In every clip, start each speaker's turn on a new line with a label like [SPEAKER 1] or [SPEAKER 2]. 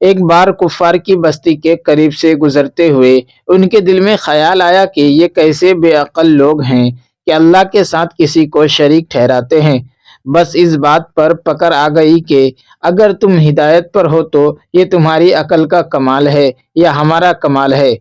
[SPEAKER 1] ایک بار کفار کی بستی کے قریب سے گزرتے ہوئے ان کے دل میں خیال آیا کہ یہ کیسے بے عقل لوگ ہیں کہ اللہ کے ساتھ کسی کو شریک ٹھہراتے ہیں۔ بس اس بات پر پکڑ آ گئی کہ اگر تم ہدایت پر ہو تو یہ تمہاری عقل کا کمال ہے یا ہمارا کمال ہے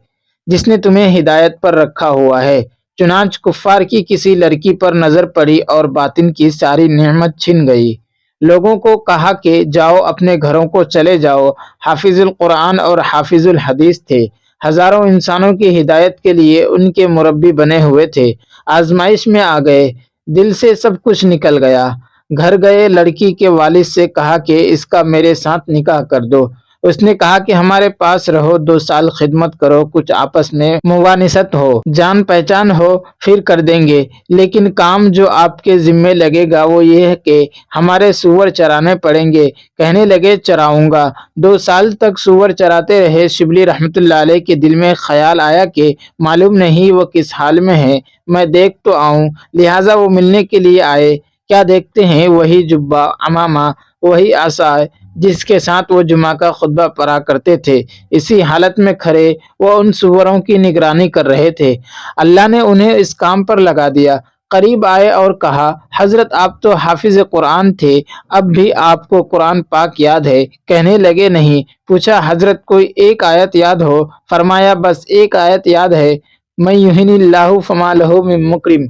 [SPEAKER 1] جس نے تمہیں ہدایت پر رکھا ہوا ہے۔ چنانچہ کفار کی کسی لڑکی پر نظر پڑی اور باطن کی ساری نعمت چھن گئی۔ لوگوں کو کہا کہ جاؤ اپنے گھروں کو چلے جاؤ۔ حافظ القرآن اور حافظ الحدیث تھے، ہزاروں انسانوں کی ہدایت کے لیے ان کے مربی بنے ہوئے تھے۔ آزمائش میں آ گئے، دل سے سب کچھ نکل گیا۔ گھر گئے، لڑکی کے والد سے کہا کہ اس کا میرے ساتھ نکاح کر دو۔ اس نے کہا کہ ہمارے پاس رہو، 2 سال خدمت کرو، کچھ آپس میں موانست ہو، جان پہچان ہو، پھر کر دیں گے۔ لیکن کام جو آپ کے ذمے لگے گا وہ یہ ہے کہ ہمارے سور چرانے پڑیں گے۔ کہنے لگے چراؤں گا۔ 2 سال تک سور چراتے رہے۔ شبلی رحمۃ اللہ علیہ کے دل میں خیال آیا کہ معلوم نہیں وہ کس حال میں ہے، میں دیکھ تو آؤں۔ لہٰذا وہ ملنے کے لیے آئے۔ کیا دیکھتے ہیں، وہی جبہ، عمامہ، وہی عصا جس کے ساتھ وہ جمعہ کا خطبہ پڑھا کرتے تھے، اسی حالت میں کھڑے وہ ان سوروں کی نگرانی کر رہے تھے۔ اللہ نے انہیں اس کام پر لگا دیا۔ قریب آئے اور کہا، حضرت آپ تو حافظ قرآن تھے، اب بھی آپ کو قرآن پاک یاد ہے؟ کہنے لگے نہیں۔ پوچھا حضرت کوئی ایک آیت یاد ہو؟ فرمایا بس ایک آیت یاد ہے، من یہن اللہ فما لہ من مکرم،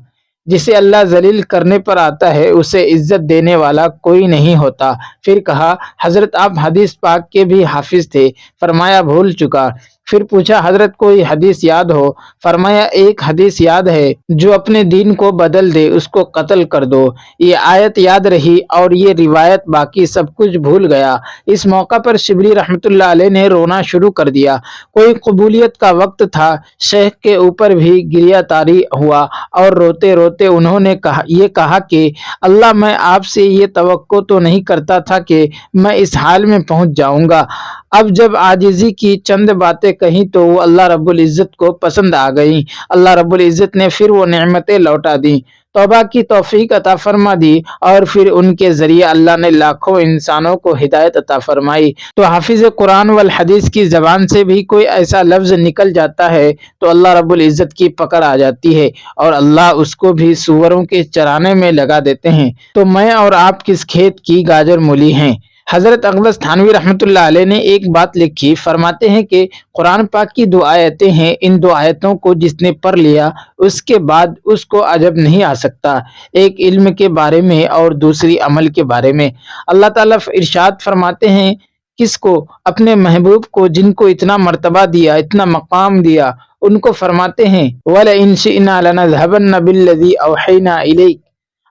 [SPEAKER 1] جسے اللہ ذلیل کرنے پر آتا ہے اسے عزت دینے والا کوئی نہیں ہوتا۔ پھر کہا حضرت آپ حدیث پاک کے بھی حافظ تھے؟ فرمایا بھول چکا۔ پھر پوچھا حضرت کوئی حدیث یاد ہو؟ فرمایا ایک حدیث یاد ہے، جو اپنے دین کو بدل دے اس کو قتل کر دو۔ یہ آیت یاد رہی اور یہ روایت، باقی سب کچھ بھول گیا۔ اس موقع پر شبلی رحمۃ اللہ علیہ نے رونا شروع کر دیا۔ کوئی قبولیت کا وقت تھا، شیخ کے اوپر بھی گریہ طاری ہوا اور روتے روتے انہوں نے یہ کہا کہ اللہ، میں آپ سے یہ توقع تو نہیں کرتا تھا کہ میں اس حال میں پہنچ جاؤں گا۔ اب جب عاجزی کی چند باتیں کہیں تو وہ اللہ رب العزت کو پسند آ گئیں۔ اللہ رب العزت نے پھر وہ نعمتیں لوٹا دیں، توبہ کی توفیق عطا فرما دی، اور پھر ان کے ذریعے اللہ نے لاکھوں انسانوں کو ہدایت عطا فرمائی۔ تو حافظ قرآن والحدیث کی زبان سے بھی کوئی ایسا لفظ نکل جاتا ہے تو اللہ رب العزت کی پکڑ آ جاتی ہے اور اللہ اس کو بھی سوروں کے چرانے میں لگا دیتے ہیں۔ تو میں اور آپ کس کھیت کی گاجر مولی ہیں؟ حضرت اقدس تھانوی رحمۃ اللہ علیہ نے ایک بات لکھی، فرماتے ہیں کہ قرآن پاک کی 2 آیتیں ہیں، ان 2 آیتوں کو جس نے پڑھ لیا اس کے بعد اس کو عجب نہیں آ سکتا، ایک علم کے بارے میں اور دوسری عمل کے بارے میں۔ اللہ تعالیٰ ارشاد فرماتے ہیں، کس کو؟ اپنے محبوب کو، جن کو اتنا مرتبہ دیا، اتنا مقام دیا، ان کو فرماتے ہیں وَلَئِن شِئْنَا لَنَذْهَبَنَّ بِالَّذِي أَوْحَيْنَا إِلَيْكَ،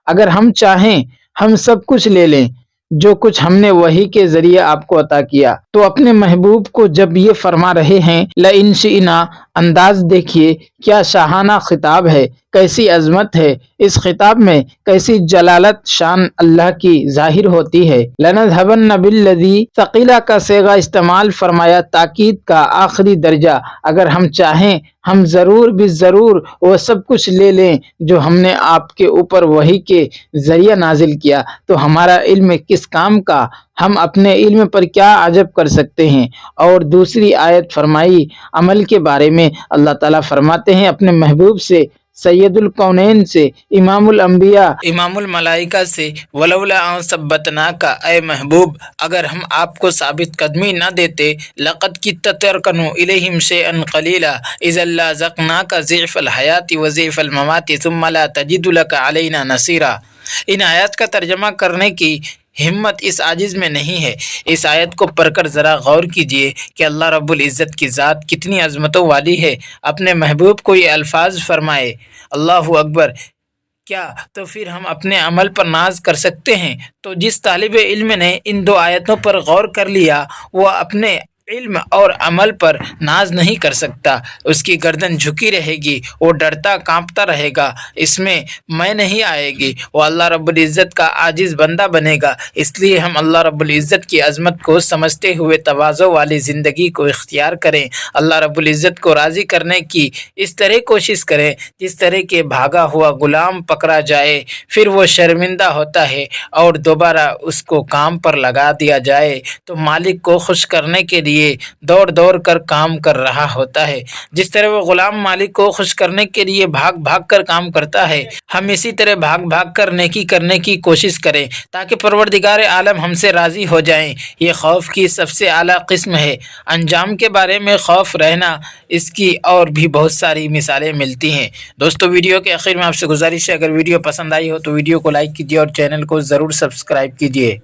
[SPEAKER 1] اگر ہم چاہیں ہم سب کچھ لے لیں جو کچھ ہم نے وحی کے ذریعے آپ کو عطا کیا۔ تو اپنے محبوب کو جب یہ فرما رہے ہیں لَإِن شِئْنَا، انداز دیکھیے کیا شاہانہ خطاب ہے، کیسی عظمت ہے اس خطاب میں، کیسی جلالت شان اللہ کی ظاہر ہوتی ہے۔ لَنَذْهَبَنَّ بِالَّذِي، ثقیلہ کا صیغہ استعمال فرمایا، تاکید کا آخری درجہ، اگر ہم چاہیں ہم ضرور بالضرور وہ سب کچھ لے لیں جو ہم نے آپ کے اوپر وحی کے ذریعہ نازل کیا، تو ہمارا علم کس کام کا، ہم اپنے علم پر کیا عجب کر سکتے ہیں۔ اور دوسری آیت فرمائی عمل کے بارے میں، اللہ تعالیٰ فرماتے ہیں اپنے محبوب سے، سید الکونین سے، امام الانبیاء، امام الملائکہ سے، ولولا ان ثبتناک، اے محبوب اگر ہم آپ کو ثابت قدمی نہ دیتے، لقد کدت ترکن الیہم شیئا قلیلا اذا لذقناک ضعف الحیات وضعف الممات ثم لا تجد لک علینا نصیرا۔ ان آیات کا ترجمہ کرنے کی ہمت اس عاجز میں نہیں ہے۔ اس آیت کو پڑھ کر ذرا غور کیجئے کہ اللہ رب العزت کی ذات کتنی عظمتوں والی ہے۔ اپنے محبوب کو یہ الفاظ فرمائے، اللہ اکبر، کیا تو پھر ہم اپنے عمل پر ناز کر سکتے ہیں؟ تو جس طالب علم نے ان 2 آیتوں پر غور کر لیا وہ اپنے علم اور عمل پر ناز نہیں کر سکتا، اس کی گردن جھکی رہے گی، وہ ڈرتا کانپتا رہے گا، اس میں نہیں آئے گی، وہ اللہ رب العزت کا عاجز بندہ بنے گا۔ اس لیے ہم اللہ رب العزت کی عظمت کو سمجھتے ہوئے تواضع والی زندگی کو اختیار کریں، اللہ رب العزت کو راضی کرنے کی اس طرح کوشش کریں جس طرح کہ بھاگا ہوا غلام پکڑا جائے، پھر وہ شرمندہ ہوتا ہے اور دوبارہ اس کو کام پر لگا دیا جائے تو مالک کو خوش کرنے کے لیے دوڑ دوڑ کر کام کر رہا ہوتا ہے۔ جس طرح وہ غلام مالک کو خوش کرنے کے لیے بھاگ بھاگ کر کام کرتا ہے، ہم اسی طرح بھاگ بھاگ کر نیکی کرنے کی کوشش کریں تاکہ پروردگار عالم ہم سے راضی ہو جائیں۔ یہ خوف کی سب سے اعلیٰ قسم ہے۔ انجام کے بارے میں خوف رہنا، اس کی اور بھی بہت ساری مثالیں ملتی ہیں۔ دوستو، ویڈیو کے آخر میں آپ سے گزارش ہے، اگر ویڈیو پسند آئی ہو تو ویڈیو کو لائک کیجیے اور چینل کو ضرور سبسکرائب کیجیے۔